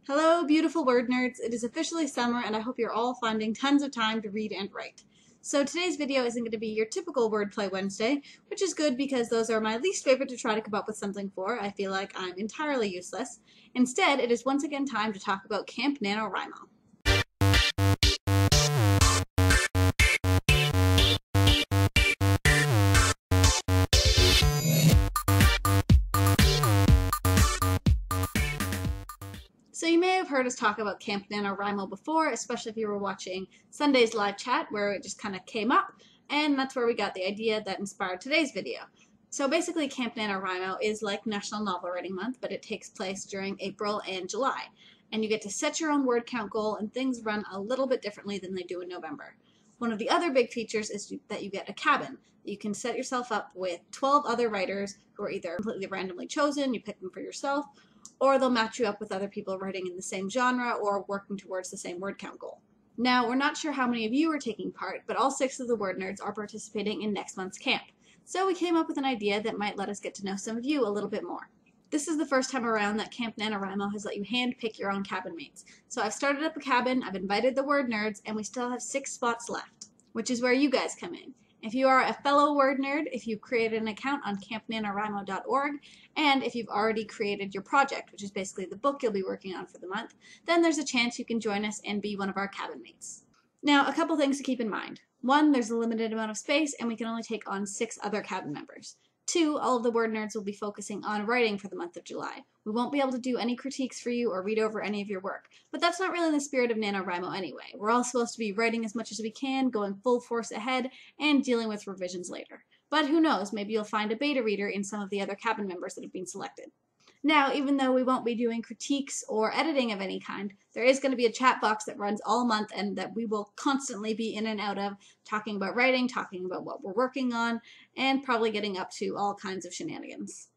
Hello, beautiful word nerds. It is officially summer, and I hope you're all finding tons of time to read and write. So today's video isn't going to be your typical Wordplay Wednesday, which is good because those are my least favorite to try to come up with something for. I feel like I'm entirely useless. Instead, it is once again time to talk about Camp NanoWriMo. So you may have heard us talk about Camp NanoWriMo before, especially if you were watching Sunday's live chat where it just kind of came up, and that's where we got the idea that inspired today's video. So basically Camp NanoWriMo is like National Novel Writing Month, but it takes place during April and July. And you get to set your own word count goal, and things run a little bit differently than they do in November. One of the other big features is that you get a cabin. You can set yourself up with 12 other writers who are either completely randomly chosen, you pick them for yourself, or they'll match you up with other people writing in the same genre or working towards the same word count goal. Now, we're not sure how many of you are taking part, but all 6 of the word nerds are participating in next month's camp. So we came up with an idea that might let us get to know some of you a little bit more. This is the first time around that Camp NanoWriMo has let you hand pick your own cabin mates. So I've started up a cabin, I've invited the word nerds, and we still have 6 spots left, which is where you guys come in. If you are a fellow word nerd, if you've created an account on campnanowrimo.org, and if you've already created your project, which is basically the book you'll be working on for the month, then there's a chance you can join us and be one of our cabin mates. Now, a couple things to keep in mind. 1, there's a limited amount of space, and we can only take on 6 other cabin members. 2, all of the word nerds will be focusing on writing for the month of July. We won't be able to do any critiques for you or read over any of your work, but that's not really the spirit of NanoWriMo anyway. We're all supposed to be writing as much as we can, going full force ahead, and dealing with revisions later. But who knows, maybe you'll find a beta reader in some of the other cabin members that have been selected. Now, even though we won't be doing critiques or editing of any kind, there is going to be a chat box that runs all month and that we will constantly be in and out of, talking about writing, talking about what we're working on, and probably getting up to all kinds of shenanigans.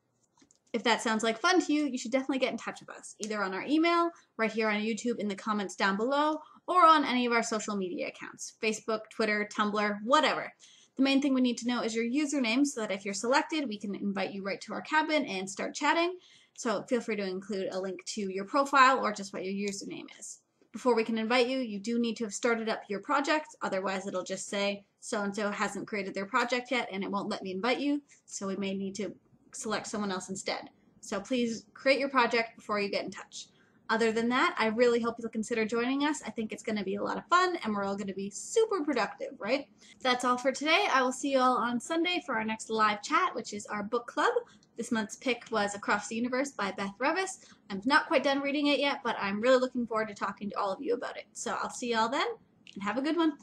If that sounds like fun to you, you should definitely get in touch with us, either on our email, right here on YouTube in the comments down below, or on any of our social media accounts, Facebook, Twitter, Tumblr, whatever. The main thing we need to know is your username so that if you're selected, we can invite you right to our cabin and start chatting. So feel free to include a link to your profile or just what your username is. Before we can invite you, you do need to have started up your project. Otherwise, it'll just say so-and-so hasn't created their project yet and it won't let me invite you. So we may need to select someone else instead. So please create your project before you get in touch. Other than that, I really hope you'll consider joining us. I think it's going to be a lot of fun and we're all going to be super productive, right? That's all for today. I will see you all on Sunday for our next live chat, which is our book club. This month's pick was Across the Universe by Beth Revis. I'm not quite done reading it yet, but I'm really looking forward to talking to all of you about it. So I'll see you all then, and have a good one.